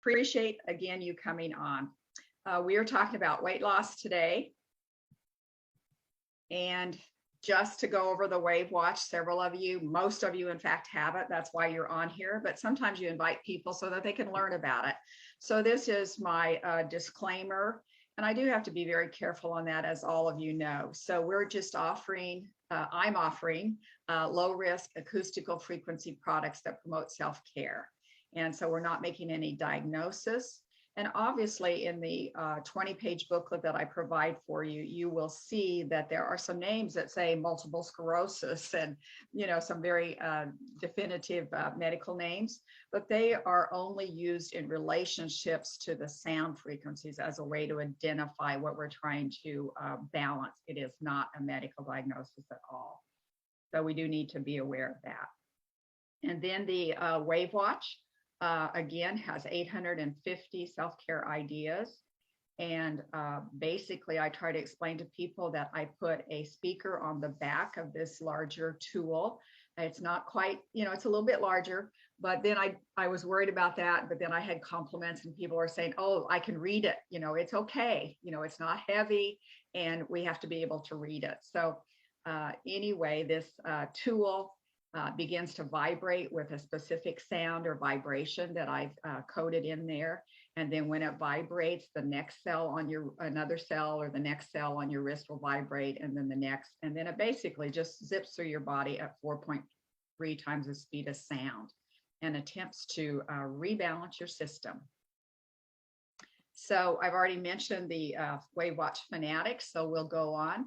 appreciate again you coming on. We are talking about weight loss today. And just to go over the WAVwatch, several of you, most of you in fact have it. That's why you're on here. But sometimes you invite people so that they can learn about it. So this is my disclaimer. And I do have to be very careful on that, as all of you know. So we're just offering, I'm offering low risk acoustical frequency products that promote self-care. And so we're not making any diagnosis. And obviously in the 20-page booklet that I provide for you, you will see that there are some names that say multiple sclerosis and, you know, some very definitive medical names, but they are only used in relationships to the sound frequencies as a way to identify what we're trying to balance. It is not a medical diagnosis at all. So we do need to be aware of that. And then the WAVwatch, again, has 850 self-care ideas. And basically, I try to explain to people that I put a speaker on the back of this larger tool. It's not quite, you know, it's a little bit larger, but then I was worried about that. But then I had compliments and people were saying, oh, I can read it. You know, it's okay. You know, it's not heavy and we have to be able to read it. So anyway, this tool begins to vibrate with a specific sound or vibration that I've coded in there. And then when it vibrates, the next cell on your, another cell or the next cell on your wrist will vibrate, and then the next, and then it basically just zips through your body at 4.3 times the speed of sound and attempts to rebalance your system. So I've already mentioned the WAVwatch Fanatics, so we'll go on.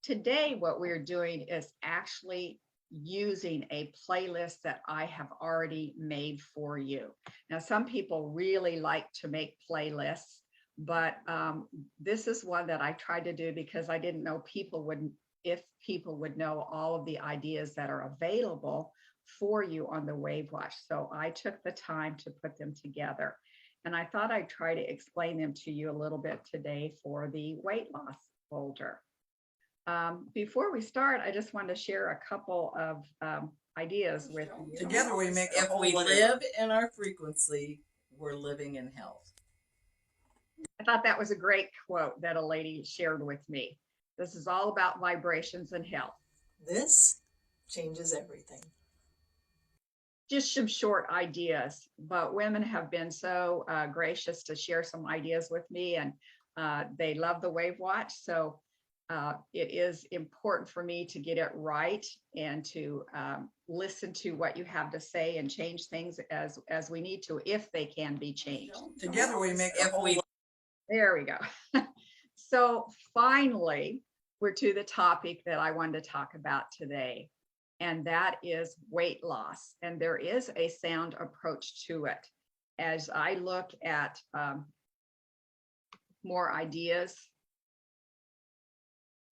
Today, what we're doing is actually using a playlist that I have already made for you. Now, some people really like to make playlists, but this is one that I tried to do because I didn't know if people would know all of the ideas that are available for you on the WAVwatch. So I took the time to put them together. And I thought I'd try to explain them to you a little bit today for the weight loss folder. Before we start, I just wanted to share a couple of ideas with you. Together we make if we live in our frequency, we're living in health. I thought that was a great quote that a lady shared with me. This is all about vibrations and health. This changes everything. Just some short ideas, but women have been so gracious to share some ideas with me, and they love the WAVwatch. So it is important for me to get it right and to listen to what you have to say and change things as we need to, if they can be changed. Together we make if we. There we go. So finally, we're to the topic that I wanted to talk about today, and that is weight loss. And there is a sound approach to it. As I look at more ideas,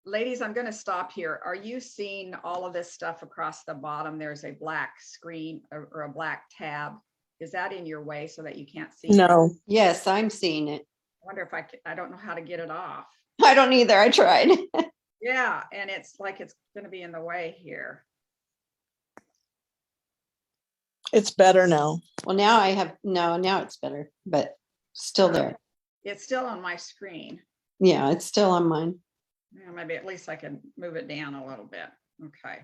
ladies, I'm going to stop here. Are you seeing all of this stuff across the bottom? There's a black screen or a black tab. Is that in your way so that you can't see? No. Yes, I'm seeing it. I wonder if I don't know how to get it off. I don't either. I tried. Yeah, and it's like it's going to be in the way here. It's better now. Well, now I have, no, now it's better, but still there. It's still on my screen. Yeah, it's still on mine. Yeah, maybe at least I can move it down a little bit. Okay.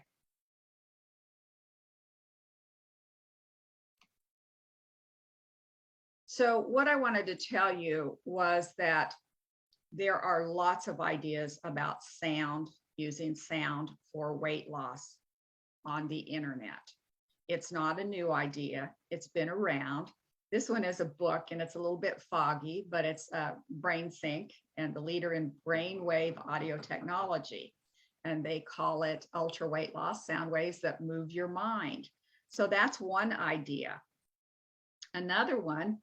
So what I wanted to tell you was that there are lots of ideas about sound, using sound for weight loss on the internet. It's not a new idea. It's been around. This one is a book and it's a little bit foggy, but it's BrainSync and the leader in brainwave audio technology. And they call it ultra weight loss, sound waves that move your mind. So that's one idea. Another one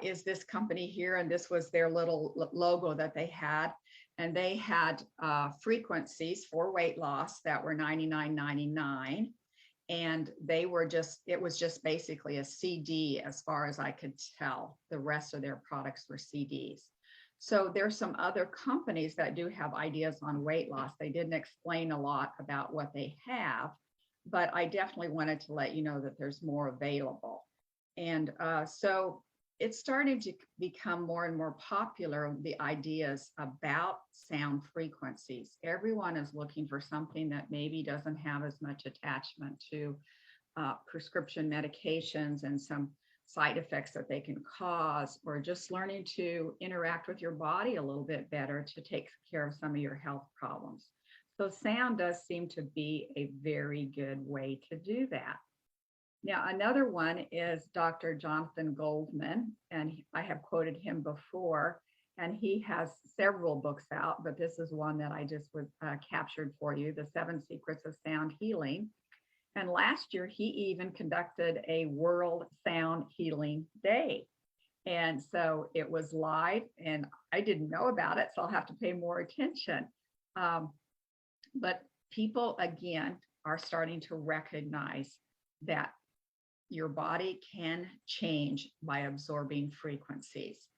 is this company here, and this was their little logo that they had. And they had frequencies for weight loss that were $99.99. And they were just, it was just basically a CD as far as I could tell. The rest of their products were CDs. So there's some other companies that do have ideas on weight loss. They didn't explain a lot about what they have, but I definitely wanted to let you know that there's more available. And so it's starting to become more and more popular, the ideas about sound frequencies. Everyone is looking for something that maybe doesn't have as much attachment to prescription medications and some side effects that they can cause, or just learning to interact with your body a little bit better to take care of some of your health problems. So sound does seem to be a very good way to do that. Now, another one is Dr. Jonathan Goldman, and I have quoted him before, and he has several books out, but this is one that I just captured for you, The 7 Secrets of Sound Healing. And last year, he even conducted a World Sound Healing Day. And so it was live, and I didn't know about it, so I'll have to pay more attention. But people, again, are starting to recognize that your body can change by absorbing frequencies.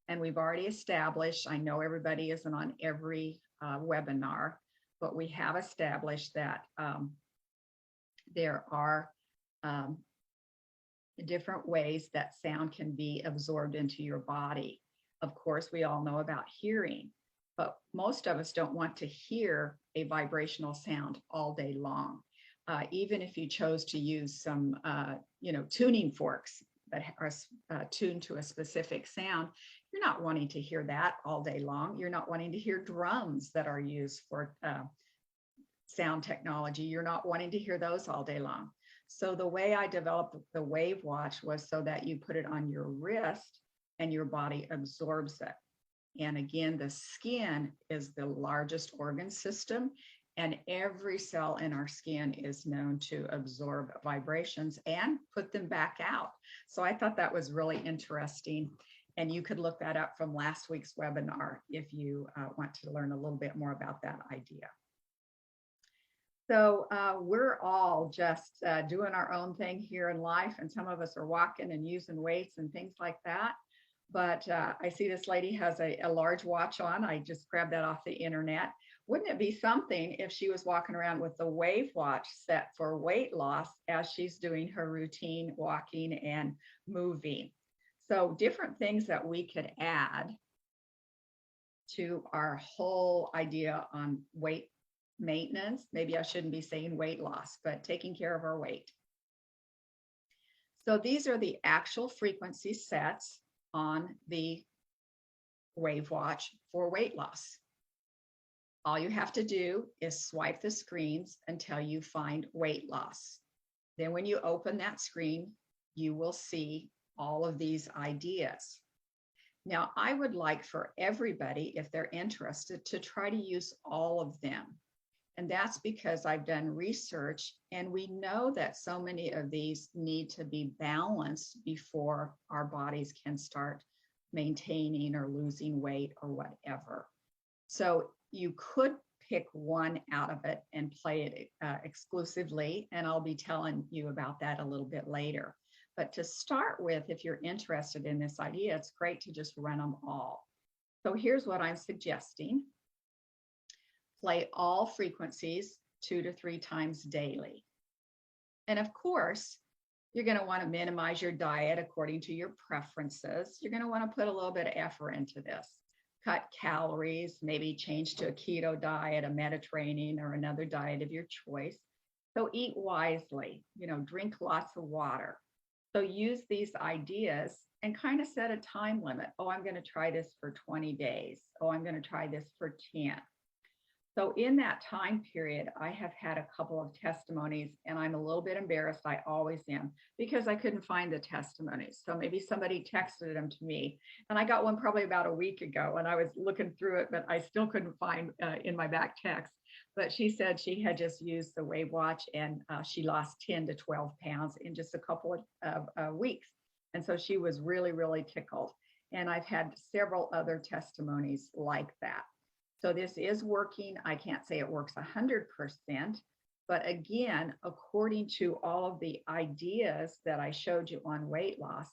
And we've already established, I know everybody isn't on every webinar, but we have established that there are different ways that sound can be absorbed into your body. Of course, we all know about hearing, but most of us don't want to hear a vibrational sound all day long. Even if you chose to use some, tuning forks that are tuned to a specific sound, you're not wanting to hear that all day long. You're not wanting to hear drums that are used for sound technology. You're not wanting to hear those all day long. So the way I developed the WAVwatch was so that you put it on your wrist and your body absorbs it. And again, the skin is the largest organ system, and every cell in our skin is known to absorb vibrations and put them back out. So I thought that was really interesting. And you could look that up from last week's webinar if you want to learn a little bit more about that idea. So we're all just doing our own thing here in life, and some of us are walking and using weights and things like that. But I see this lady has a large watch on. I just grabbed that off the internet. Wouldn't it be something if she was walking around with the WAVwatch set for weight loss as she's doing her routine walking and moving? So different things that we could add to our whole idea on weight maintenance. Maybe I shouldn't be saying weight loss, but taking care of our weight. So these are the actual frequency sets on the WAVwatch for weight loss. All you have to do is swipe the screens until you find weight loss. Then when you open that screen, you will see all of these ideas. Now, I would like for everybody, if they're interested, to try to use all of them. And that's because I've done research, and we know that so many of these need to be balanced before our bodies can start maintaining or losing weight or whatever. So you could pick one out of it and play it exclusively, and I'll be telling you about that a little bit later. But to start with, if you're interested in this idea, it's great to just run them all. So here's what I'm suggesting. Play all frequencies 2 to 3 times daily. And of course, you're going to want to minimize your diet according to your preferences. You're going to want to put a little bit of effort into this. Cut calories, maybe change to a keto diet, a Mediterranean, or another diet of your choice. So eat wisely, drink lots of water. So use these ideas and kind of set a time limit. Oh, I'm going to try this for 20 days. Oh, I'm going to try this for 10. So in that time period, I have had a couple of testimonies, and I'm a little bit embarrassed. I always am, because I couldn't find the testimonies. So maybe somebody texted them to me, and I got one probably about a week ago, and I was looking through it, but I still couldn't find in my back text. But she said she had just used the WAVwatch, and she lost 10 to 12 pounds in just a couple of weeks. And so she was really, really tickled. And I've had several other testimonies like that. So this is working. I can't say it works 100%, but again, according to all of the ideas that I showed you on weight loss,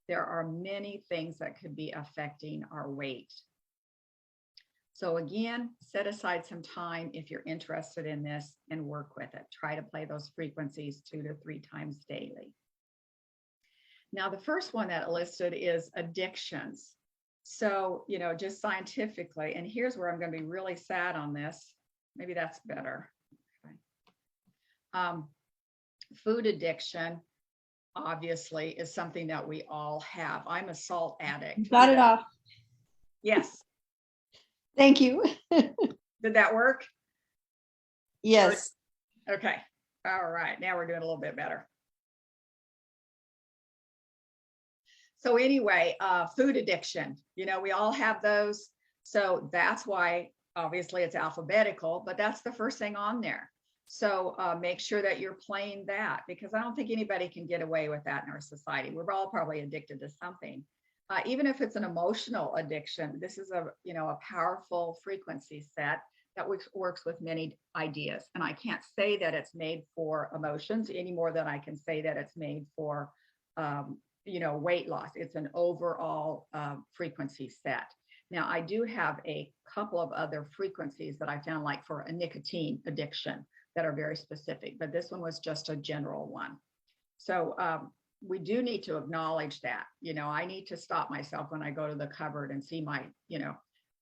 there are many things that could be affecting our weight. So again, set aside some time if you're interested in this and work with it. Try to play those frequencies 2 to 3 times daily. Now, the first one that listed is addictions. So, just scientifically, and here's where I'm going to be really sad on this. Maybe that's better. Okay. Food addiction, obviously, is something that we all have. I'm a salt addict. Got it off. Yes. Thank you. Did that work? Yes. Okay. All right. Now we're doing a little bit better. So anyway, food addiction, we all have those. So that's why obviously it's alphabetical, but that's the first thing on there. So make sure that you're playing that, because I don't think anybody can get away with that in our society. We're all probably addicted to something. Even if it's an emotional addiction, this is a powerful frequency set that works with many ideas. And I can't say that it's made for emotions any more than I can say that it's made for weight loss. It's an overall frequency set. Now, I do have a couple of other frequencies that I found, like for a nicotine addiction, that are very specific, but this one was just a general one. So we do need to acknowledge that. I need to stop myself when I go to the cupboard and see my,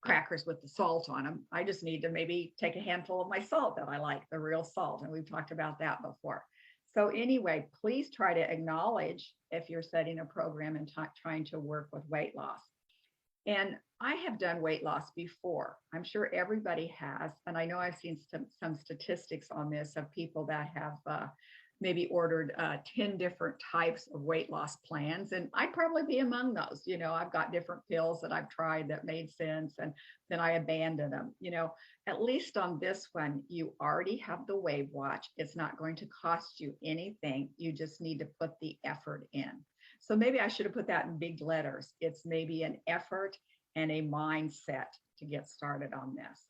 crackers with the salt on them. I just need to maybe take a handful of my salt that I like, the real salt. And we've talked about that before. So anyway, please try to acknowledge if you're setting a program and trying to work with weight loss. And I have done weight loss before. I'm sure everybody has. And I know I've seen some statistics on this of people that have maybe ordered 10 different types of weight loss plans. And I'd probably be among those. I've got different pills that I've tried that made sense, and then I abandoned them. At least on this one, you already have the WAVwatch. It's not going to cost you anything. You just need to put the effort in. So maybe I should have put that in big letters. It's maybe an effort and a mindset to get started on this.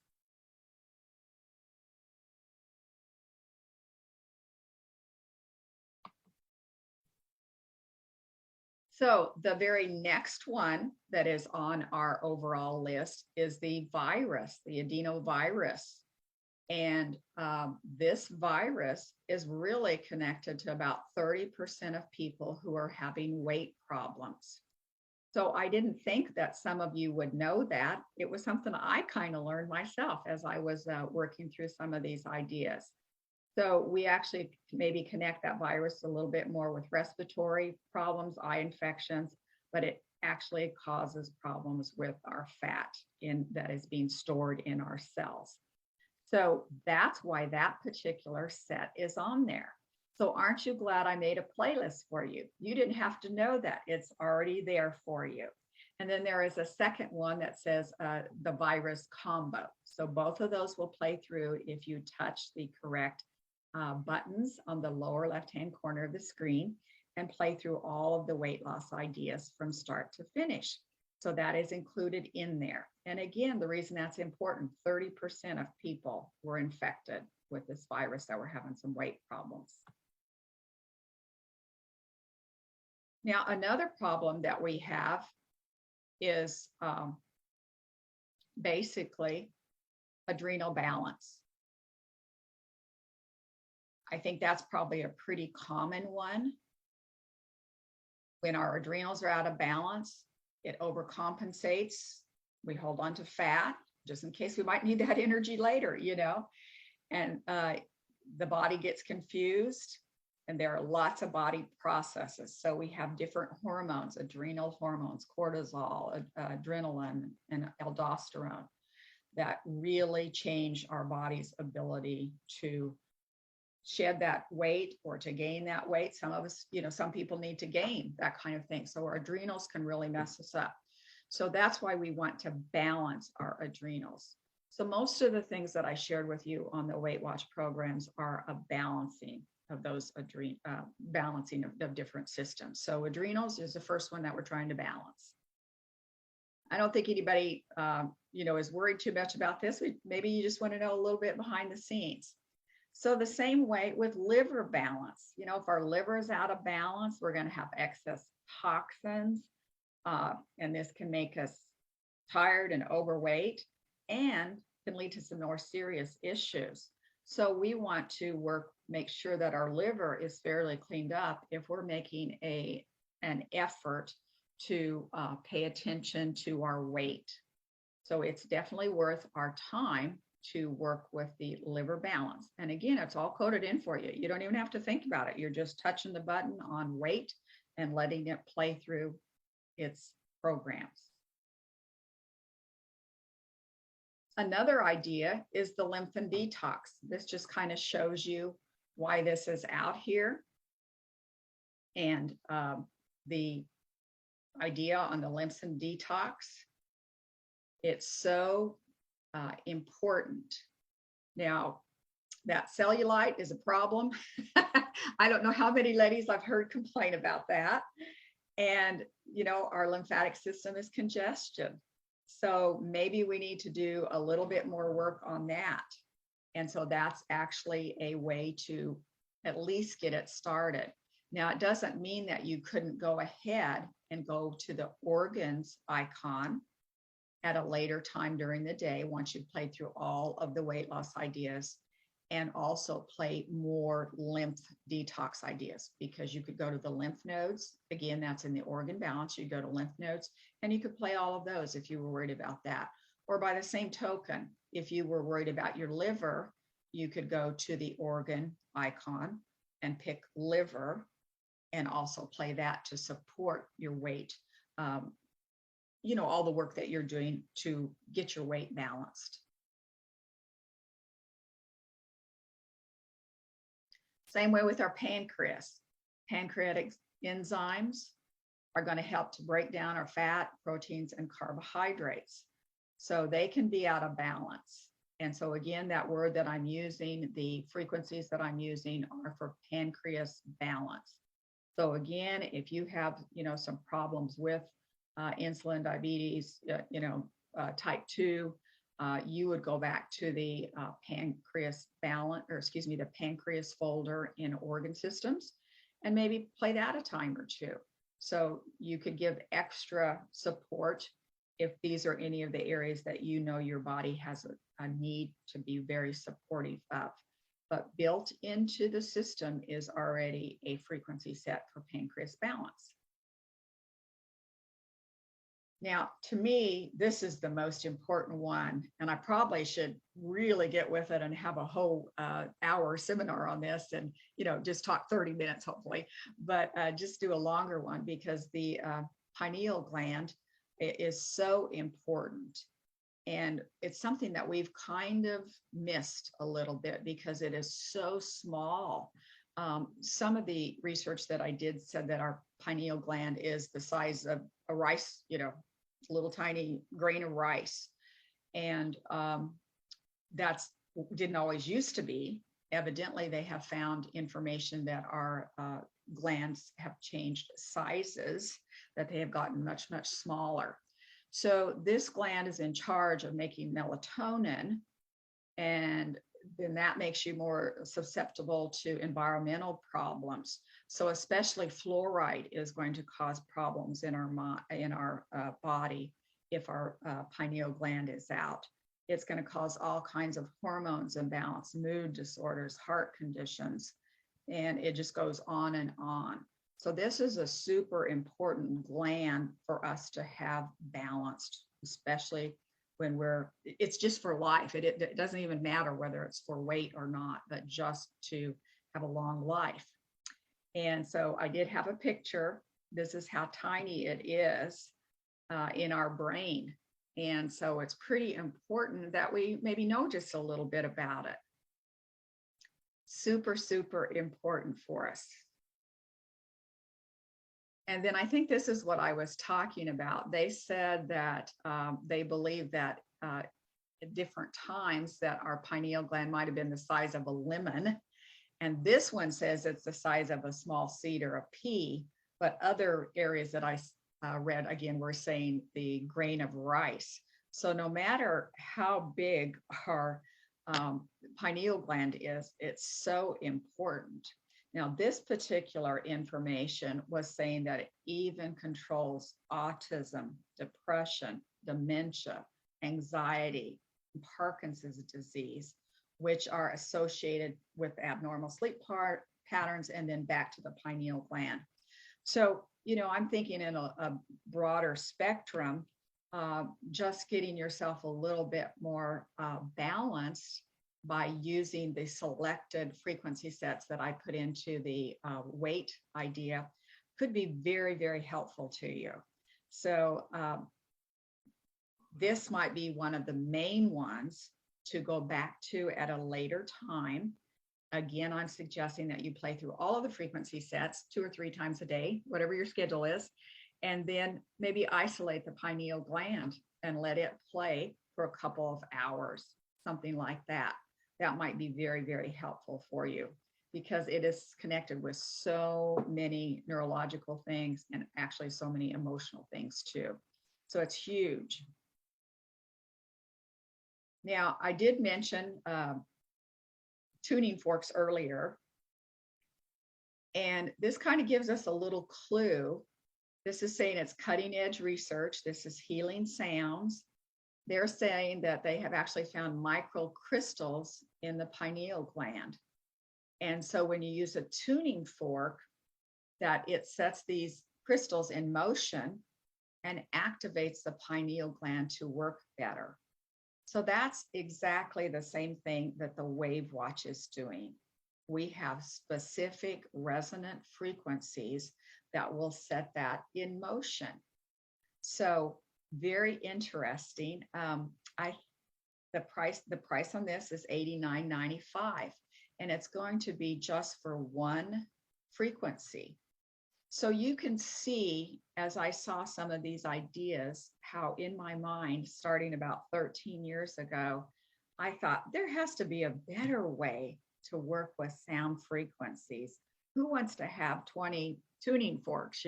So the very next one that is on our overall list is the virus, the adenovirus. And this virus is really connected to about 30% of people who are having weight problems. So I didn't think that some of you would know that. It was something I kind of learned myself as I was working through some of these ideas. So we actually maybe connect that virus a little bit more with respiratory problems, eye infections, but it actually causes problems with our fat that is being stored in our cells. So that's why that particular set is on there. So aren't you glad I made a playlist for you? You didn't have to know that. It's already there for you. And then there is a second one that says the virus combo. So both of those will play through if you touch the correct buttons on the lower left-hand corner of the screen and play through all of the weight loss ideas from start to finish. So that is included in there. And again, the reason that's important, 30% of people were infected with this virus that were having some weight problems. Now, another problem that we have is basically adrenal balance. I think that's probably a pretty common one. When our adrenals are out of balance, it overcompensates. We hold on to fat just in case we might need that energy later, and the body gets confused, and there are lots of body processes. So we have different hormones, adrenal hormones, cortisol, adrenaline, and aldosterone that really change our body's ability to shed that weight or to gain that weight. Some of us, some people need to gain that kind of thing. So our adrenals can really mess us up. So that's why we want to balance our adrenals. So most of the things that I shared with you on the WAVwatch programs are a balancing of those balancing of different systems. So adrenals is the first one that we're trying to balance. I don't think anybody, is worried too much about this. Maybe you just want to know a little bit behind the scenes. So the same way with liver balance, if our liver is out of balance, we're going to have excess toxins, and this can make us tired and overweight and can lead to some more serious issues. So we want to make sure that our liver is fairly cleaned up if we're making an an effort to pay attention to our weight. So it's definitely worth our time to work with the liver balance. And again, it's all coded in for you. You don't even have to think about it. You're just touching the button on weight and letting it play through its programs. Another idea is the lymphin detox. This just kind of shows you why this is out here. And the idea on the lymphin detox, it's so important. Now, that cellulite is a problem. I don't know how many ladies I've heard complain about that. And, you know, our lymphatic system is congested. So maybe we need to do a little bit more work on that. And so that's actually a way to at least get it started. Now, it doesn't mean that you couldn't go ahead and go to the organs icon at a later time during the day once you've played through all of the weight loss ideas, and also play more lymph detox ideas, because you could go to the lymph nodes. Again, that's in the organ balance. You go to lymph nodes and you could play all of those if you were worried about that. Or by the same token, if you were worried about your liver, you could go to the organ icon and pick liver and also play that to support your weight. You know, all the work that you're doing to get your weight balanced. Same way with our pancreas. Pancreatic enzymes are going to help to break down our fat, proteins, and carbohydrates. So they can be out of balance. And so again, that word that I'm using, the frequencies that I'm using are for pancreas balance. So again, if you have, you know, some problems with insulin, diabetes, type 2, you would go back to the pancreas balance, or excuse me, the pancreas folder in organ systems, and maybe play that a time or two. So you could give extra support if these are any of the areas that you know your body has a need to be very supportive of. But built into the system is already a frequency set for pancreas balance. Now, to me, this is the most important one, and I probably should really get with it and have a whole hour seminar on this, and just talk 30 minutes hopefully, but just do a longer one, because the pineal gland is so important, and it's something that we've kind of missed a little bit because it is so small. Some of the research that I did said that our pineal gland is the size of a rice, little tiny grain of rice. And that's didn't always used to be. Evidently, they have found information that our glands have changed sizes, that they have gotten much, much smaller. So this gland is in charge of making melatonin, and then that makes you more susceptible to environmental problems. So especially fluoride is going to cause problems in our body if our pineal gland is out. It's going to cause all kinds of hormones imbalance, mood disorders, heart conditions, and it just goes on and on. So this is a super important gland for us to have balanced, especially when it's just for life. It doesn't even matter whether it's for weight or not, but just to have a long life. And so I did have a picture. This is how tiny it is in our brain. And so it's pretty important that we maybe know just a little bit about it. Super, super important for us. And then I think this is what I was talking about. They said that they believe that at different times that our pineal gland might have been the size of a lemon. And this one says it's the size of a small seed or a pea. But other areas that I read, again, were saying the grain of rice. So no matter how big our pineal gland is, it's so important. Now, this particular information was saying that it even controls autism, depression, dementia, anxiety, Parkinson's disease, which are associated with abnormal sleep patterns, and then back to the pineal gland. So I'm thinking in a broader spectrum, just getting yourself a little bit more balanced by using the selected frequency sets that I put into the weight idea could be very, very helpful to you. So this might be one of the main ones to go back to at a later time. Again, I'm suggesting that you play through all of the frequency sets 2 or 3 times a day, whatever your schedule is, and then maybe isolate the pineal gland and let it play for a couple of hours, something like that. That might be very, very helpful for you because it is connected with so many neurological things and actually so many emotional things too. So it's huge. Now, I did mention tuning forks earlier, and this kind of gives us a little clue. This is saying it's cutting edge research. This is Healing Sounds. They're saying that they have actually found microcrystals in the pineal gland. And so when you use a tuning fork, that it sets these crystals in motion and activates the pineal gland to work better. So that's exactly the same thing that the WAVwatch is doing. We have specific resonant frequencies that will set that in motion. So very interesting. The price on this is $89.95, and it's going to be just for one frequency. So you can see, as I saw some of these ideas, how in my mind, starting about 13 years ago, I thought there has to be a better way to work with sound frequencies. Who wants to have 20 tuning forks,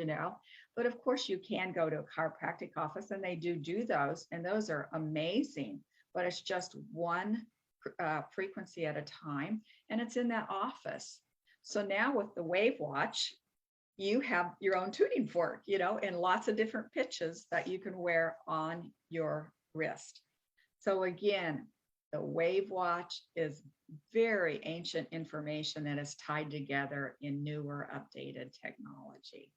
But of course, you can go to a chiropractic office, and they do those, and those are amazing. But it's just one frequency at a time, and it's in that office. So now with the WAVwatch, you have your own tuning fork, in lots of different pitches that you can wear on your wrist. So again, the WAVwatch is very ancient information that is tied together in newer, updated technology.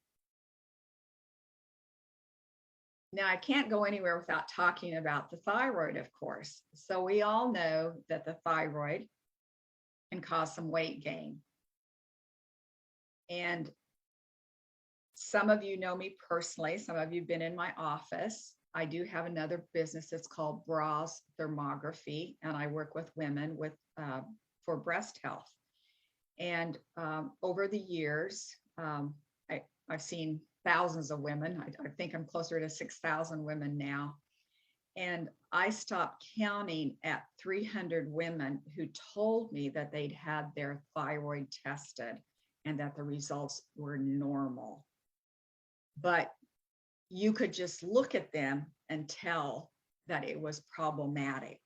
Now, I can't go anywhere without talking about the thyroid, of course. So we all know that the thyroid can cause some weight gain. And some of you know me personally. Some of you have been in my office. I do have another business that's called Bras Thermography, and I work with women for breast health. And over the years, I've seen thousands of women. I think I'm closer to 6,000 women now. And I stopped counting at 300 women who told me that they'd had their thyroid tested and that the results were normal. But you could just look at them and tell that it was problematic.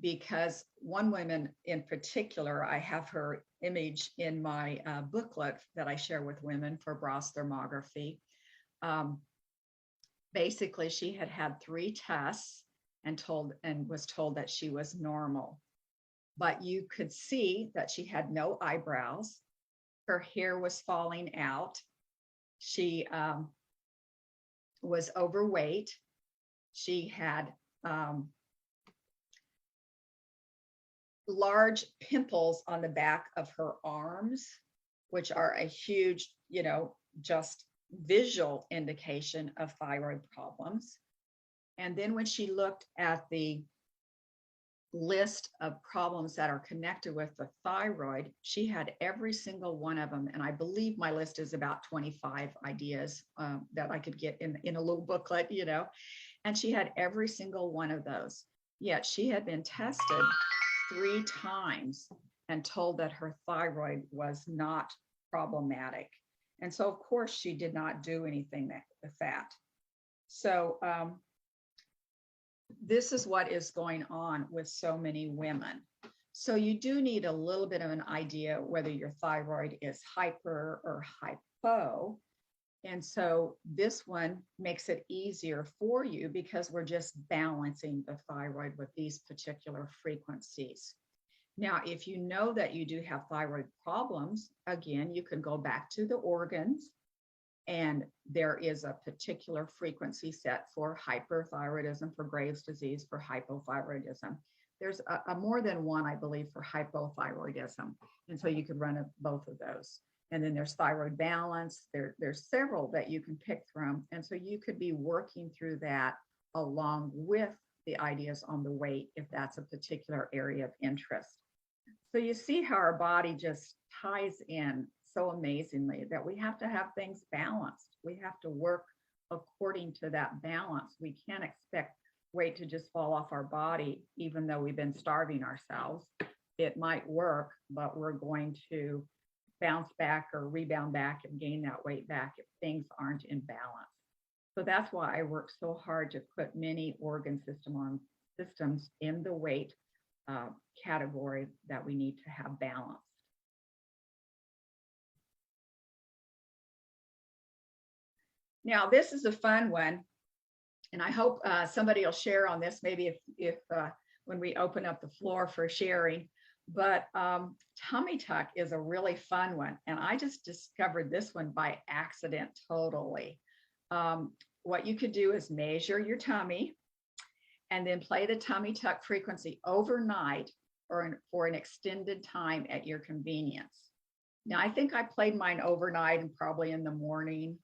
Because one woman in particular, I have her image in my booklet that I share with women for Bras Thermography. Basically, she had had 3 tests and was told that she was normal. But you could see that she had no eyebrows. Her hair was falling out. She was overweight. She had large pimples on the back of her arms, which are a huge, just visual indication of thyroid problems. And then when she looked at the list of problems that are connected with the thyroid, she had every single one of them. And I believe my list is about 25 ideas that I could get in a little booklet, and she had every single one of those. Yet she had been tested 3 times and told that her thyroid was not problematic. And so, of course, she did not do anything with that. So this is what is going on with so many women. So you do need a little bit of an idea whether your thyroid is hyper or hypo. And so this one makes it easier for you because we're just balancing the thyroid with these particular frequencies. Now, if you know that you do have thyroid problems, again, you can go back to the organs And there is a particular frequency set for hyperthyroidism, for Graves' disease, for hypothyroidism. There's a more than one, I believe, for hypothyroidism. And so you could run both of those. And then there's thyroid balance. There's several that you can pick from. And so you could be working through that along with the ideas on the weight, if that's a particular area of interest. So you see how our body just ties in so amazingly that we have to have things balanced. We have to work according to that balance. We can't expect weight to just fall off our body, even though we've been starving ourselves. It might work, but we're going to bounce back or rebound back and gain that weight back if things aren't in balance. So that's why I work so hard to put many organ systems in the weight category that we need to have balanced. Now, this is a fun one, and I hope somebody will share on this, maybe if when we open up the floor for sharing. But tummy tuck is a really fun one, and I just discovered this one by accident totally. What you could do is measure your tummy and then play the tummy tuck frequency overnight or for an extended time at your convenience. Now, I think I played mine overnight and probably in the morning,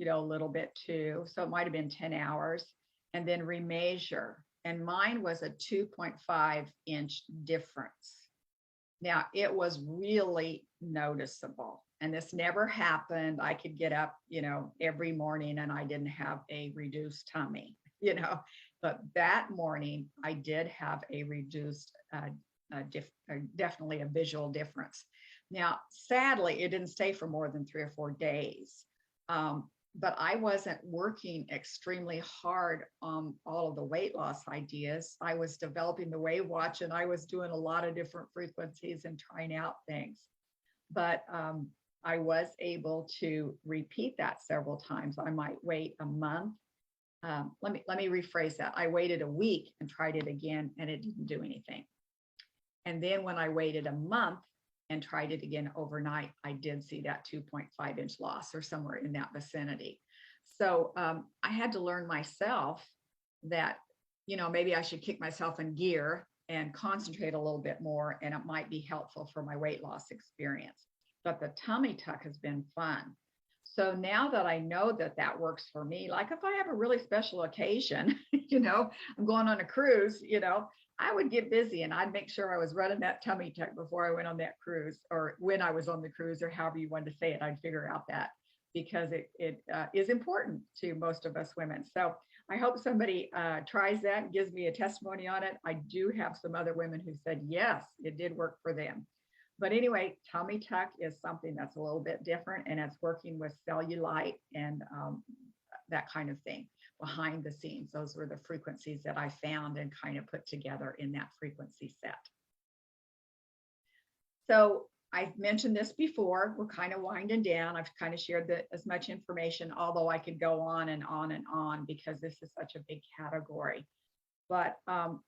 a little bit too. So it might have been 10 hours, and then remeasure. And mine was a 2.5-inch difference. Now, it was really noticeable. And this never happened. I could get up, every morning and I didn't have a reduced tummy, but that morning I did have a reduced, definitely a visual difference. Now, sadly, it didn't stay for more than 3 or 4 days. But I wasn't working extremely hard on all of the weight loss ideas. I was developing the WAVwatch, and I was doing a lot of different frequencies and trying out things. But I was able to repeat that several times. I might wait a month. Let me rephrase that. I waited a week and tried it again, and it didn't do anything. And then when I waited a month and tried it again overnight, I did see that 2.5-inch loss or somewhere in that vicinity. So I had to learn myself that, maybe I should kick myself in gear and concentrate a little bit more, and it might be helpful for my weight loss experience. But the tummy tuck has been fun. So now that I know that that works for me, like if I have a really special occasion, I'm going on a cruise, I would get busy and I'd make sure I was running that tummy tuck before I went on that cruise, or when I was on the cruise, or however you wanted to say it, I'd figure out that, because it is important to most of us women. So I hope somebody tries that and gives me a testimony on it. I do have some other women who said, yes, it did work for them. But anyway, tummy tuck is something that's a little bit different, and it's working with cellulite and that kind of thing behind the scenes. Those were the frequencies that I found and kind of put together in that frequency set. So I've mentioned this before. We're kind of winding down. I've kind of shared as much information, although I could go on and on and on because this is such a big category. But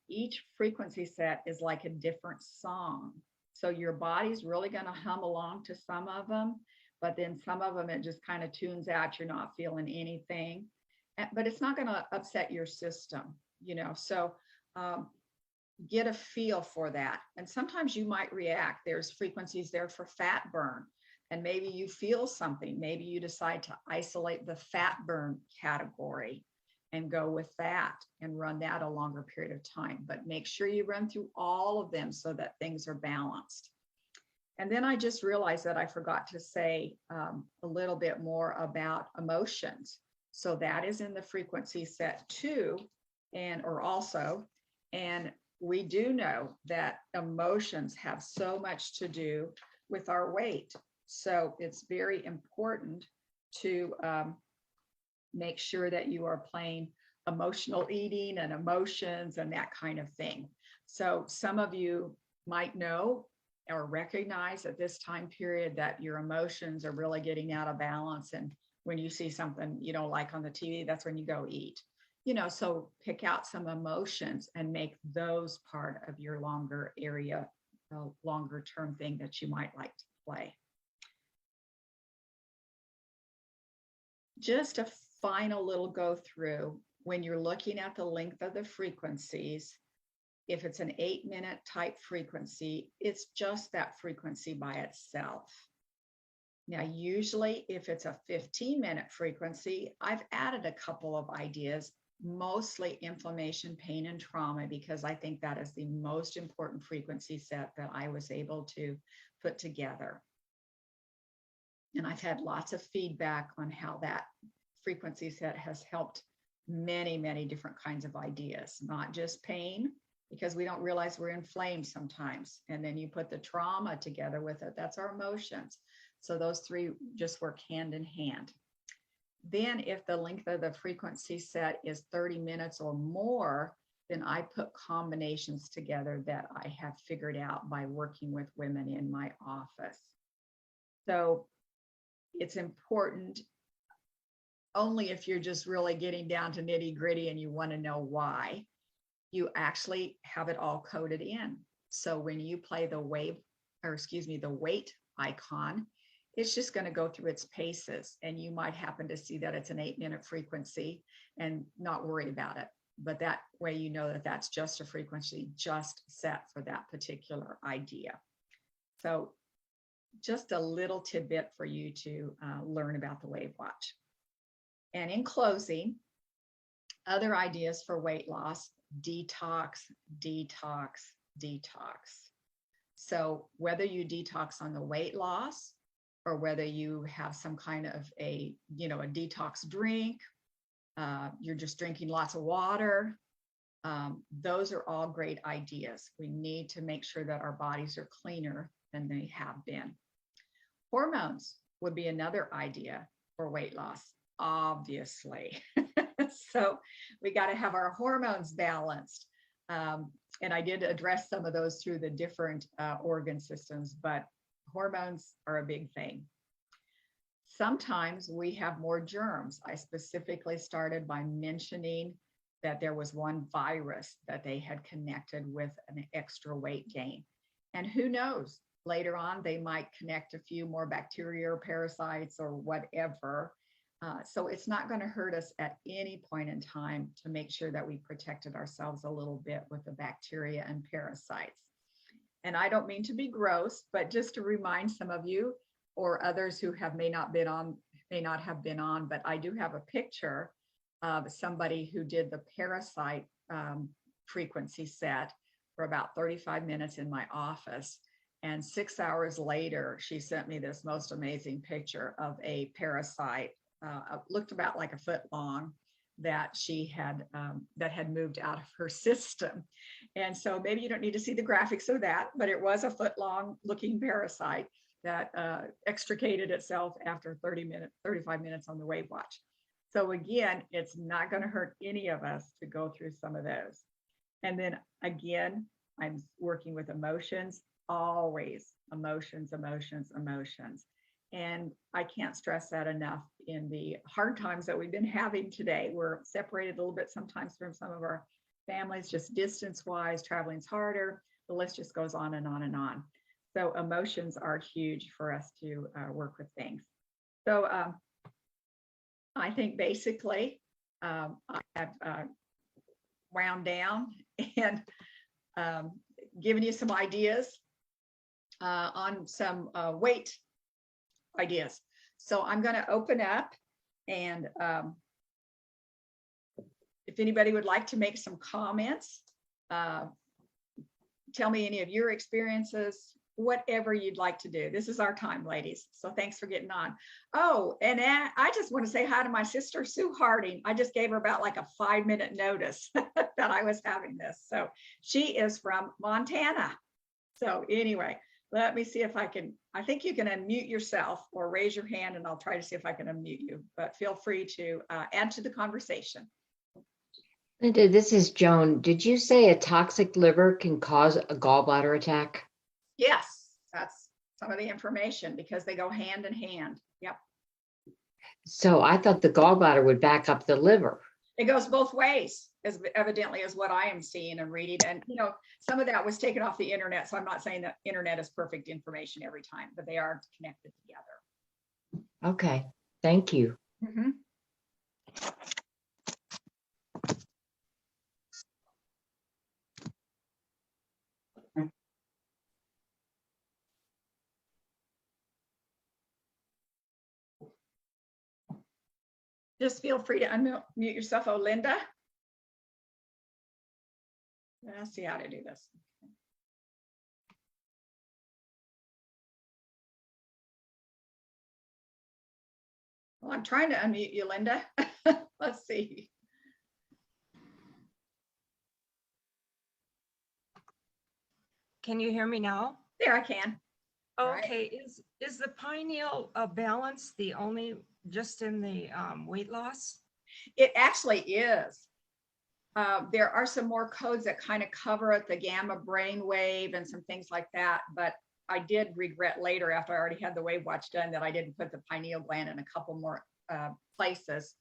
each frequency set is like a different song. So your body's really going to hum along to some of them, but then some of them it just kind of tunes out. You're not feeling anything, but it's not going to upset your system, So get a feel for that. And sometimes you might react. There's frequencies there for fat burn, and maybe you feel something. Maybe you decide to isolate the fat burn category and go with that and run that a longer period of time. But make sure you run through all of them so that things are balanced. And then I just realized that I forgot to say a little bit more about emotions. So that is in the frequency set too, or also. And we do know that emotions have so much to do with our weight. So it's very important to make sure that you are playing emotional eating and emotions and that kind of thing. So some of you might know or recognize at this time period that your emotions are really getting out of balance. And when you see something you don't like on the TV, that's when you go eat. So pick out some emotions and make those part of your longer area, longer term thing that you might like to play. just a final little go through when you're looking at the length of the frequencies. If it's an 8-minute type frequency, it's just that frequency by itself. Now, usually if it's a 15-minute frequency, I've added a couple of ideas, mostly inflammation, pain, and trauma, because I think that is the most important frequency set that I was able to put together. And I've had lots of feedback on how that frequency set has helped many, many different kinds of ideas, not just pain, because we don't realize we're inflamed sometimes. And then you put the trauma together with it, that's our emotions. So those three just work hand in hand. Then if the length of the frequency set is 30 minutes or more, then I put combinations together that I have figured out by working with women in my office. So it's important only if you're just really getting down to nitty gritty and you want to know why, you actually have it all coded in. So when you play the the weight icon, it's just going to go through its paces, and you might happen to see that it's an 8-minute frequency and not worry about it. But that way, you know that that's just a frequency just set for that particular idea. So just a little tidbit for you to learn about the WAVwatch. And in closing, other ideas for weight loss: detox, detox, detox. So whether you detox on the weight loss, or whether you have some kind of a detox drink, you're just drinking lots of water, those are all great ideas. We need to make sure that our bodies are cleaner than they have been. Hormones would be another idea for weight loss, obviously. So we got to have our hormones balanced. And I did address some of those through the different organ systems, but hormones are a big thing. Sometimes we have more germs. I specifically started by mentioning that there was one virus that they had connected with an extra weight gain. And who knows, later on, they might connect a few more bacteria or parasites or whatever. So it's not going to hurt us at any point in time to make sure that we protected ourselves a little bit with the bacteria and parasites. And I don't mean to be gross, but just to remind some of you or others who may not have been on, but I do have a picture of somebody who did the parasite frequency set for about 35 minutes in my office. And 6 hours later, she sent me this most amazing picture of a parasite, looked about like a foot long, that she had that had moved out of her system. And so maybe you don't need to see the graphics of that, but it was a foot long looking parasite that extricated itself after 35 minutes on the WAVwatch. So again, it's not going to hurt any of us to go through some of those. And then again, I'm working with emotions, always emotions, emotions, emotions. And I can't stress that enough in the hard times that we've been having today. We're separated a little bit sometimes from some of our families, just distance-wise, traveling's harder. The list just goes on and on and on. So emotions are huge for us to work with things. So I think basically I have wound down and given you some ideas on some weight ideas. So I'm going to open up, and if anybody would like to make some comments, tell me any of your experiences, whatever you'd like to do. This is our time, ladies. So thanks for getting on. Oh, and I just want to say hi to my sister, Sue Harding. I just gave her about like a 5-minute notice that I was having this. So she is from Montana. So anyway, let me see if I think you can unmute yourself or raise your hand, and I'll try to see if I can unmute you, but feel free to add to the conversation. Linda, this is Joan. Did you say a toxic liver can cause a gallbladder attack? Yes, that's some of the information, because they go hand in hand. Yep. So I thought the gallbladder would back up the liver. It goes both ways, as evidently as what I am seeing and reading. And, some of that was taken off the internet. So I'm not saying that internet is perfect information every time, but they are connected together. Okay. Thank you. Mm-hmm. Just feel free to unmute yourself. Oh, Linda. Let's see how to do this. Well, I'm trying to unmute you, Linda. Let's see. Can you hear me now? There, I can. All right. Okay, is the pineal balance the only just in the weight loss? It actually is. There are some more codes that kind of cover it, the gamma brainwave and some things like that. But I did regret later, after I already had the WAVwatch done, that I didn't put the pineal gland in a couple more places.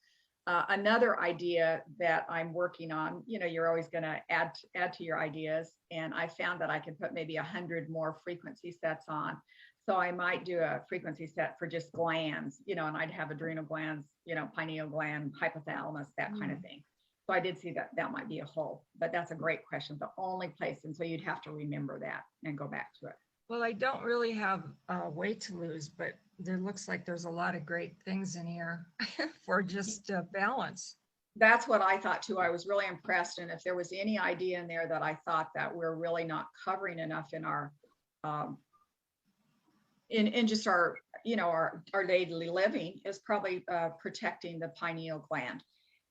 Another idea that I'm working on, you know, you're always going to add to your ideas. And I found that I could put maybe 100 more frequency sets on. So I might do a frequency set for just glands, you know, and I'd have adrenal glands, you know, pineal gland, hypothalamus, that kind of thing. So I did see that that might be a hole, but that's a great question. The only place, and so you'd have to remember that and go back to it. Well, I don't really have weight to lose, but there looks like there's a lot of great things in here for just balance. That's what I thought too. I was really impressed. And if there was any idea in there that I thought that we're really not covering enough in our, in just our, you know, our daily living, is probably protecting the pineal gland.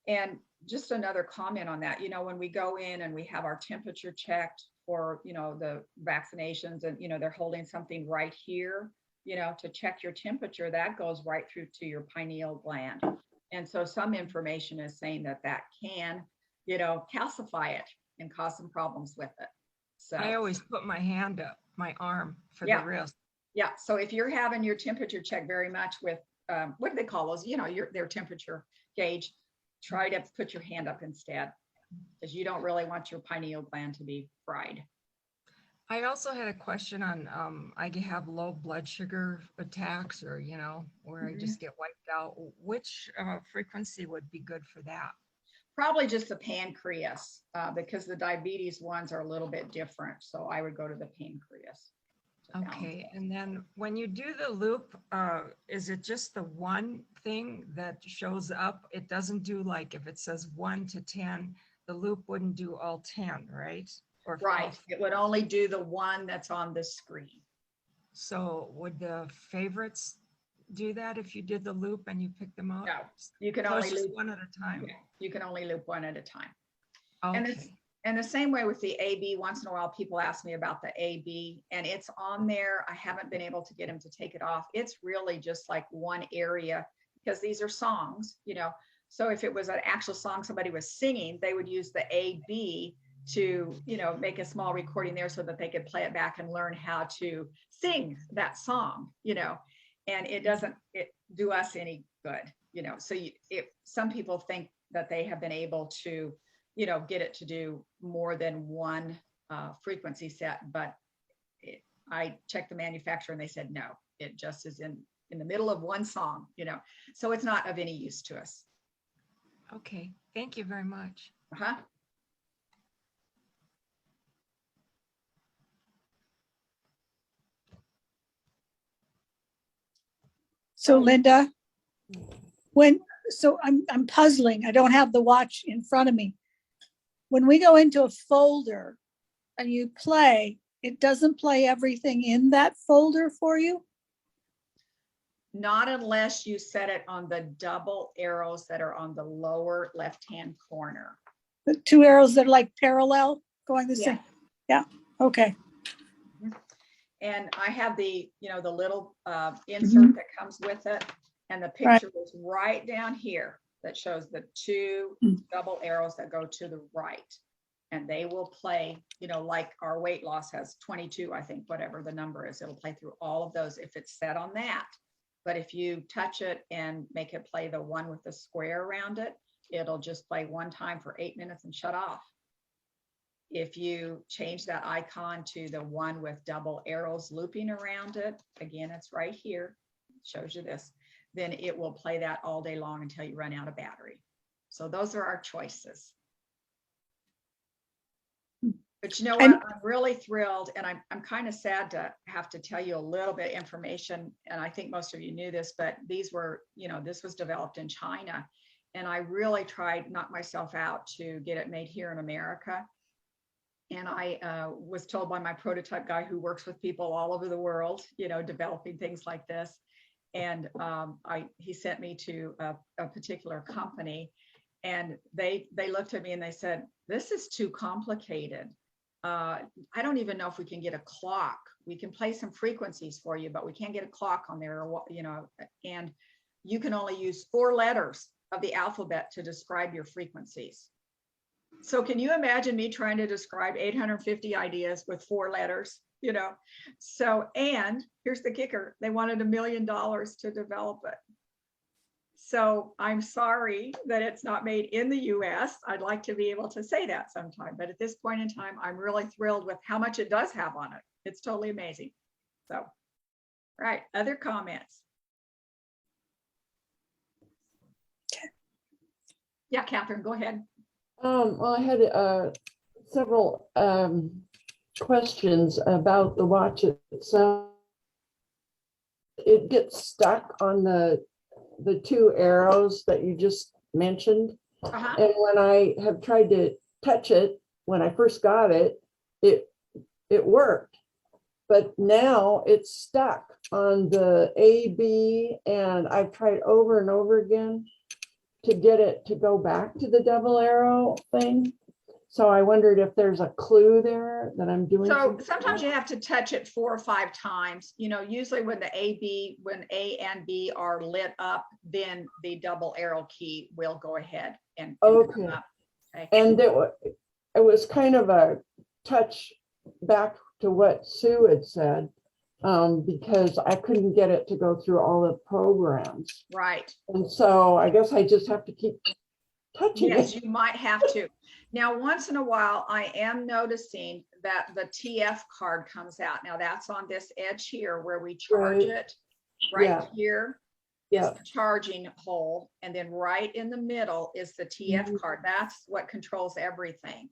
And just another comment on that, you know, when we go in and we have our temperature checked for, you know, the vaccinations, and, you know, they're holding something right here, you know, to check your temperature, that goes right through to your pineal gland. And so some information is saying that that can, you know, calcify it and cause some problems with it. So I always put my hand up, my arm for Yeah. the wrist. yeah, so if you're having your temperature checked very much with, what do they call those? You know, their temperature gauge, try to put your hand up instead, because you don't really want your pineal gland to be fried. I also had a question on I have low blood sugar attacks, or, you know, where I just get wiped out. Which frequency would be good for that? Probably just the pancreas, because the diabetes ones are a little bit different. So I would go to the pancreas. Okay, and then when you do the loop, is it just the one thing that shows up? It doesn't do, like, if it says 1 to 10, the loop wouldn't do all 10, right? Or Right. It would only do the one that's on the screen. So would the favorites do that if you did the loop and you pick them out? No, you can So only it's just loop one at a time. You can only loop one at a time. And it's, Okay. and the same way with the AB, once in a while, people ask me about the AB, and it's on there. I haven't been able to get them to take it off. It's really just like one area, because these are songs, you know. So if it was an actual song somebody was singing, they would use the AB to, you know, make a small recording there so that they could play it back and learn how to sing that song, you know. And it doesn't do us any good, you know. So some people think that they have been able to, you know, get it to do more than one frequency set, but I checked the manufacturer and they said no, it just is in the middle of one song, you know, so it's not of any use to us. Okay, thank you very much. Uh-huh. So Linda, I'm puzzling. I don't have the watch in front of me. When we go into a folder and you play, it doesn't play everything in that folder for you? Not unless you set it on the double arrows that are on the lower left-hand corner. The two arrows that are like parallel going the same? Yeah, okay. And I have the, you know, the little insert that comes with it. And the picture is right down here that shows the two double arrows that go to the right. And they will play, you know, like our weight loss has 22, I think, whatever the number is, it'll play through all of those if it's set on that. But if you touch it and make it play the one with the square around it, it'll just play one time for 8 minutes and shut off. If you change that icon to the one with double arrows looping around it, again, it's right here, it shows you this, then it will play that all day long until you run out of battery. So those are our choices. But you know And- what? I'm really thrilled, and I'm kind of sad to have to tell you a little bit of information. And I think most of you knew this, but these were, this was developed in China. And I really tried, knock myself out to get it made here in America. And I was told by my prototype guy who works with people all over the world, developing things like this. And he sent me to a particular company, and they looked at me and they said, "This is too complicated. I don't even know if we can get a clock. We can play some frequencies for you, but we can't get a clock on there, and you can only use 4 letters of the alphabet to describe your frequencies." So can you imagine me trying to describe 850 ideas with 4 letters, So, and here's the kicker, they wanted $1 million to develop it. So I'm sorry that it's not made in the US. I'd like to be able to say that sometime, but at this point in time, I'm really thrilled with how much it does have on it. It's totally amazing. So, right, other comments? Yeah, Catherine, go ahead. Well, I had several questions about the watch itself. It gets stuck on the 2 arrows that you just mentioned. Uh-huh. And when I have tried to touch it, when I first got it, it worked. But now it's stuck on the A, B, and I've tried over and over again to get it to go back to the double arrow thing. So I wondered if there's a clue there that I'm doing. So sometimes you have to touch it 4 or 5 times. Usually when when A and B are lit up, then the double arrow key will go ahead and Okay. come up. Okay. And it was kind of a touch back to what Sue had said, because I couldn't get it to go through all the programs. Right. And so I guess I just have to keep touching Yes, it. you might have to. Now, once in a while, I am noticing that the TF card comes out. Now that's on this edge here where we charge Right. it. Right Yeah. here Yeah. is the charging hole. And then right in the middle is the TF Mhm. card. That's what controls everything.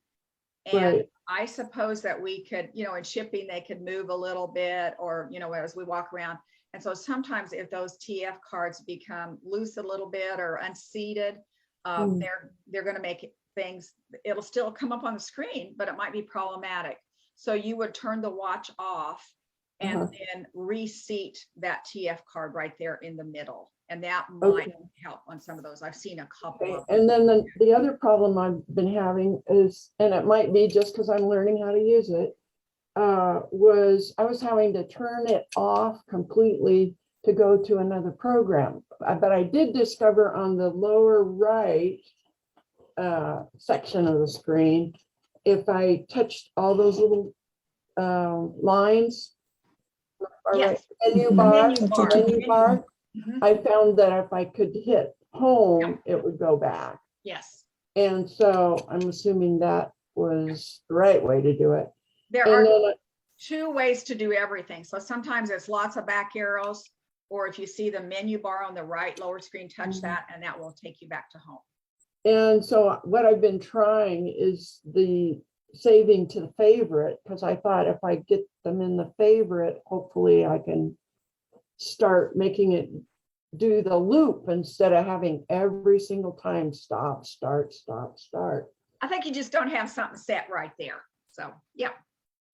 And Right. I suppose that we could, in shipping, they could move a little bit or, as we walk around. And so sometimes if those TF cards become loose a little bit or unseated, they're going to make things, it'll still come up on the screen, but it might be problematic. So you would turn the watch off and then reseat that TF card right there in the middle. And that might help on some of those. I've seen a couple of them. And then the other problem I've been having is, and it might be just because I'm learning how to use it, was I was having to turn it off completely to go to another program. But I did discover on the lower right section of the screen, if I touched all those little lines, Yes. menu bar, I found that if I could hit home, it would go back. Yes. And so I'm assuming that was the right way to do it. There are 2 ways to do everything. So sometimes it's lots of back arrows, or if you see the menu bar on the right lower screen, touch that and that will take you back to home. And so what I've been trying is the saving to the favorite, because I thought if I get them in the favorite, hopefully I can start making it do the loop instead of having every single time stop, start, stop, start. I think you just don't have something set right there. So yeah,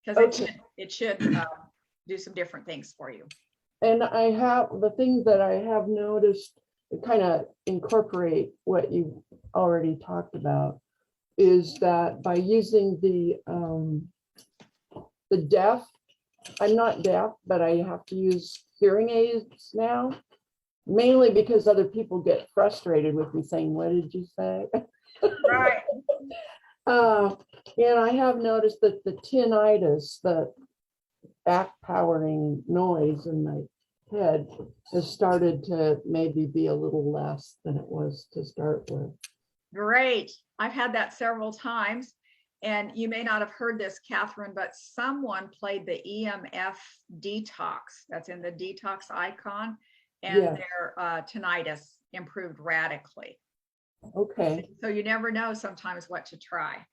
because it should do some different things for you. And I have the thing that I have noticed, kind of incorporate what you already talked about, is that by using the deaf, I'm not deaf, but I have to use hearing aids now, mainly because other people get frustrated with me saying, "What did you say?" Right. And I have noticed that the tinnitus, the back powering noise in my head, has started to maybe be a little less than it was to start with. Great. I've had that several times. And you may not have heard this, Catherine, but someone played the EMF detox. That's in the detox icon. And their tinnitus improved radically. Okay, So you never know sometimes what to try.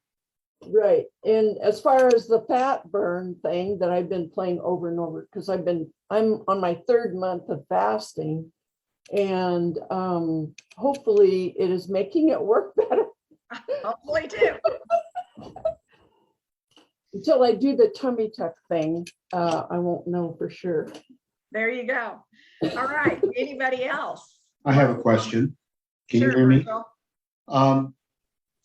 right. And as far as the fat burn thing that I've been playing over and over, because I'm on my 3rd month of fasting, and hopefully it is making it work better. Hopefully too. Until I do the tummy tuck thing, I won't know for sure. There you go. All right. Anybody else? I have a question. Can you Sure, hear me? Virgil.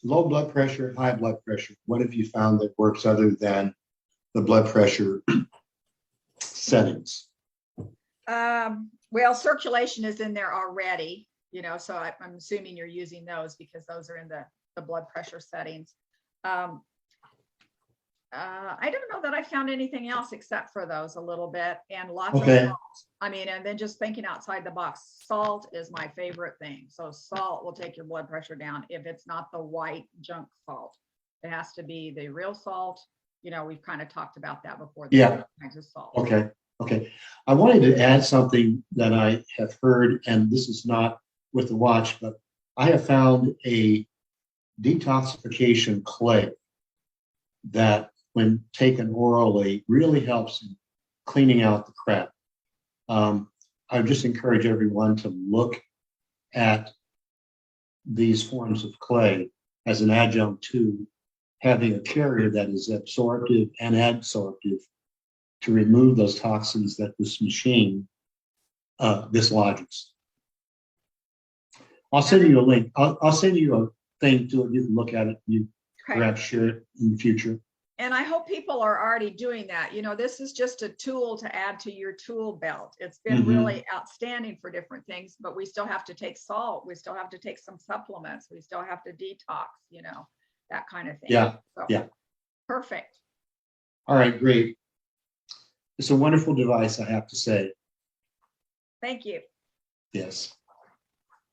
Low blood pressure, high blood pressure. What have you found that works other than the blood pressure settings? Well, circulation is in there already, you know, so I'm assuming you're using those because those are in the blood pressure settings. I don't know that I found anything else except for those a little bit, and lots of salt. I mean, and then just thinking outside the box, salt is my favorite thing. So salt will take your blood pressure down if it's not the white junk salt. It has to be the real salt. You know, we've kind of talked about that before. Yeah. Different kinds of salt. Okay. Okay. I wanted to add something that I have heard, and this is not with the watch, but I have found a detoxification clay that, when taken orally, really helps in cleaning out the crap. I would just encourage everyone to look at these forms of clay as an adjunct to having a carrier that is absorptive and adsorptive to remove those toxins that this machine dislodges. I'll send you a link. I'll send you a thing to it. You can look at it. You perhaps share it in the future. And I hope people are already doing that. You know, this is just a tool to add to your tool belt. It's been really outstanding for different things, but we still have to take salt. We still have to take some supplements. We still have to detox, you know, that kind of thing. Yeah. So, yeah. Perfect. All right. Great. It's a wonderful device, I have to say. Thank you. Yes.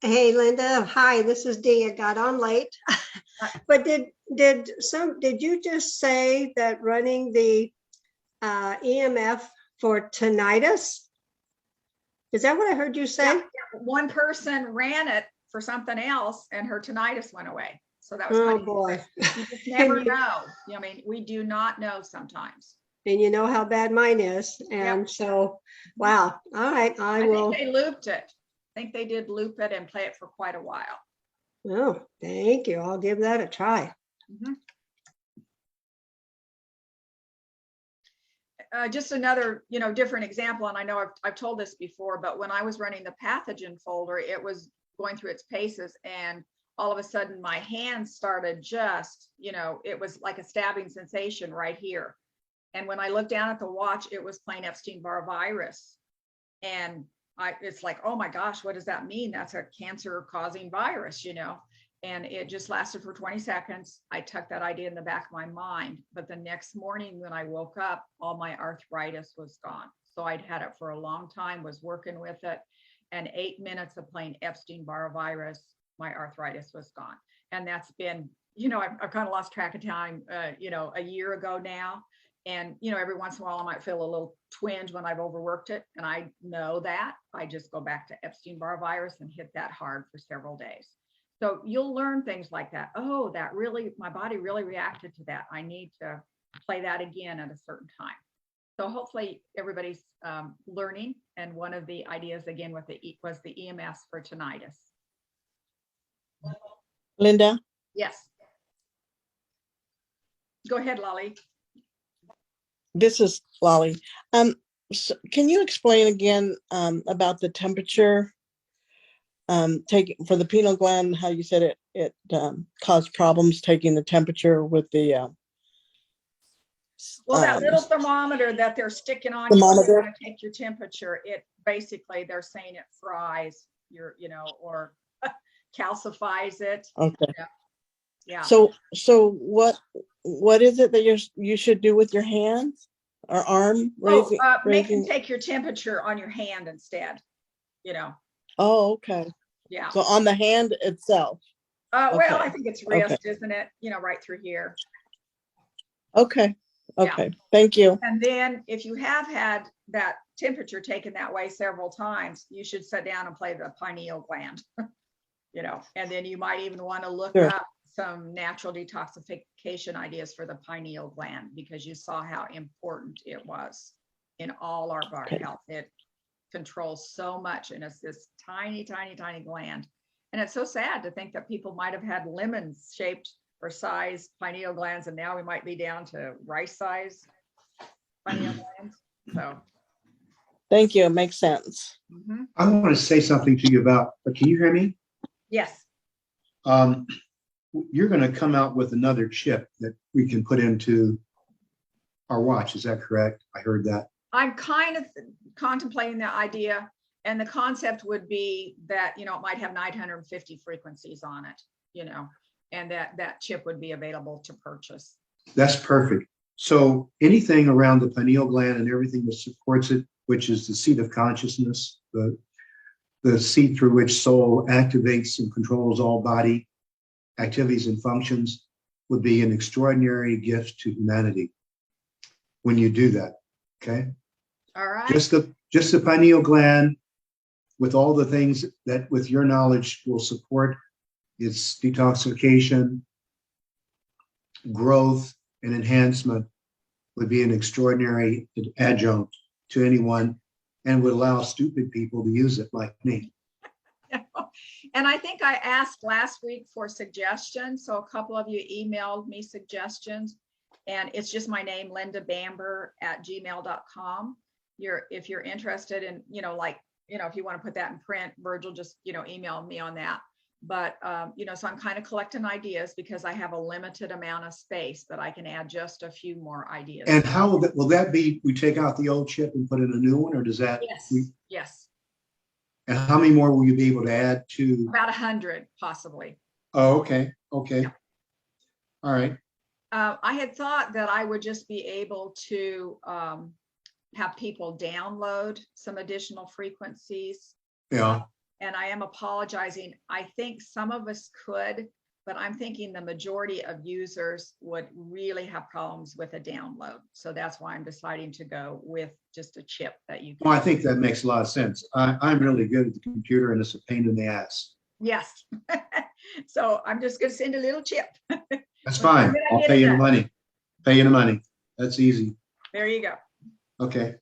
Hey, Linda. Hi, this is Dee. I got on late. But did you just say that running the EMF for tinnitus? Is that what I heard you say? Yeah. One person ran it for something else and her tinnitus went away. So that was Oh kind of boy. You just never know. I mean, we do not know sometimes. And you know how bad mine is. And so, wow. All right. I will. think they looped it. I think they did loop it and play it for quite a while. Oh, thank you. I'll give that a try. Just another, you know, different example, and I know I've told this before, but when I was running the pathogen folder, it was going through its paces, and all of a sudden my hands started just, you know, it was like a stabbing sensation right here. And when I looked down at the watch, it was plain Epstein-Barr virus. And it's like, oh my gosh, what does that mean? That's a cancer-causing virus, you know? And it just lasted for 20 seconds. I tucked that idea in the back of my mind. But the next morning when I woke up, all my arthritis was gone. So I'd had it for a long time, was working with it. And 8 minutes of plain Epstein-Barr virus, my arthritis was gone. And that's been, you know, I've kind of lost track of time, you know, a year ago now. And, you know, every once in a while I might feel a little twinge when I've overworked it. And I know that. I just go back to Epstein-Barr virus and hit that hard for several days. So you'll learn things like that. Oh, that really, my body really reacted to that. I need to play that again at a certain time. So hopefully everybody's learning. And one of the ideas again was the EMS for tinnitus. Linda? Yes. Go ahead, Lolly. This is Lolly. So can you explain again about the temperature? Taking for the pineal gland, how you said it caused problems taking the temperature with the well, that little thermometer that they're sticking on thermometer to take your temperature, it basically they're saying it fries your, you know, or calcifies it. Okay. Yeah. So what is it that you should do with your hands or arm raising? Make them take your temperature on your hand instead, you know. Oh, okay. Yeah. So on the hand itself. Well, okay. I think it's wrist, isn't it? You know, right through here. Okay. Okay. Yeah. Thank you. And then if you have had that temperature taken that way several times, you should sit down and play the pineal gland. you know, and then you might even want to look Sure. up some natural detoxification ideas for the pineal gland, because you saw how important it was in all of our Okay. health. It controls so much, and it's this tiny, tiny, tiny gland. And it's so sad to think that people might have had lemons shaped or sized pineal glands, and now we might be down to rice size pineal glands. So, Thank you. It makes sense. mhm. I want to say something to you about, can you hear me? Yes, You're going to come out with another chip that we can put into our watch. Is that correct? I heard that. I'm kind of contemplating the idea, and the concept would be that, you know, it might have 950 frequencies on it, you know, and that chip would be available to purchase. That's perfect. So anything around the pineal gland and everything that supports it, which is the seat of consciousness, the seat through which soul activates and controls all body activities and functions, would be an extraordinary gift to humanity when you do that. Okay. All right. Just the pineal gland, with all the things that with your knowledge will support its detoxification, growth, and enhancement, would be an extraordinary adjunct to anyone, and would allow stupid people to use it like me. And I think I asked last week for suggestions. So a couple of you emailed me suggestions, and it's just my name, lindabamber@gmail.com. If you're interested in, you know, like, you know, if you want to put that in print, Virgil, just, you know, email me on that. But, you know, so I'm kind of collecting ideas because I have a limited amount of space, but I can add just a few more ideas. And how will that be? We take out the old chip and put in a new one, or does that? Yes, yes. And how many more will you be able to add to? About 100, possibly. Oh, okay. Okay. Yeah. All right. I had thought that I would just be able to have people download some additional frequencies. Yeah. And I am apologizing. I think some of us could, but I'm thinking the majority of users would really have problems with a download. So that's why I'm deciding to go with just a chip that you can. Well, I think that makes a lot of sense. I'm really good at the computer, and it's a pain in the ass. Yes. So I'm just going to send a little chip. That's fine. I'll pay you the money. Pay you the money. That's easy. There you go. Okay.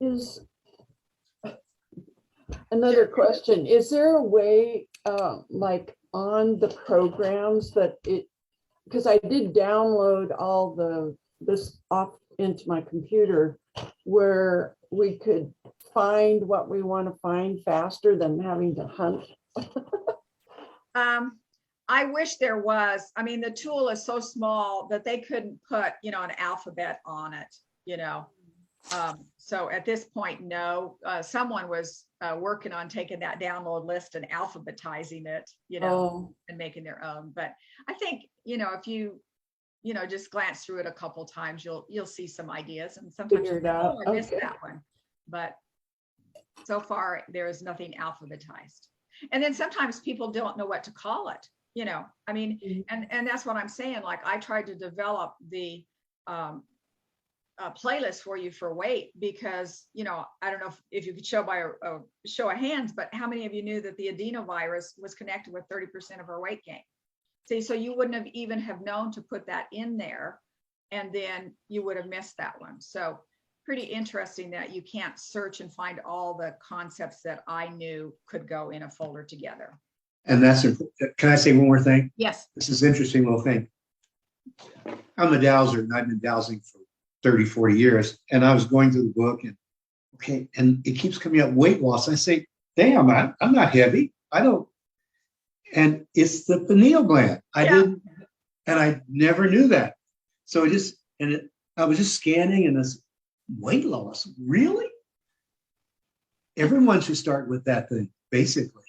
Is another question, is there a way like on the programs that because I did download all this off into my computer, where we could find what we want to find faster than having to hunt? I wish there was. I mean, the tool is so small that they couldn't put, you know, an alphabet on it, you know. So at this point, no. Someone was working on taking that download list and alphabetizing it, you know, and making their own. But I think, you know, if you know, just glance through it a couple times, you'll see some ideas, and sometimes Figure it out. I missed that one. But so far, there is nothing alphabetized. And then sometimes people don't know what to call it, you know. I mean, and that's what I'm saying. Like, I tried to develop the playlist for you for weight, because, you know, I don't know if you could show by a show of hands, but how many of you knew that the adenovirus was connected with 30% of our weight gain? See, so you wouldn't have even have known to put that in there, and then you would have missed that one. So pretty interesting that you can't search and find all the concepts that I knew could go in a folder together. And can I say one more thing? Yes. This is an interesting little thing. I'm a dowser, and I've been dowsing for 30, 40 years. And I was going through the book, and it keeps coming up weight loss. I say, damn, I'm not heavy. I don't. And it's the pineal gland. I never knew that. So I was just scanning, and this weight loss, really? Everyone should start with that thing, basically,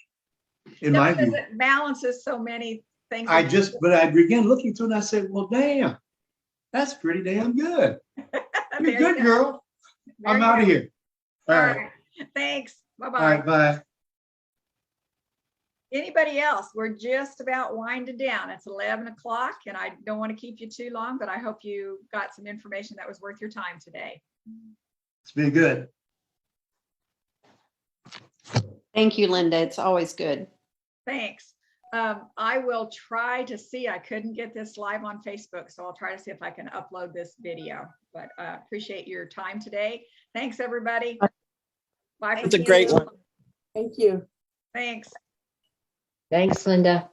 in my view. It balances so many things. But I began looking through, and I said, well, damn, that's pretty damn good. You're good, girl. I'm out of here. All right. Thanks. Bye-bye. All right, bye. Anybody else? We're just about winding down. It's 11 o'clock, and I don't want to keep you too long, but I hope you got some information that was worth your time today. It's been good. Thank you, Linda. It's always good. Thanks. I will try to see, I couldn't get this live on Facebook, so I'll try to see if I can upload this video, but appreciate your time today. Thanks, everybody. Bye. It's a great one. Thank you. Thanks. Thanks, Linda.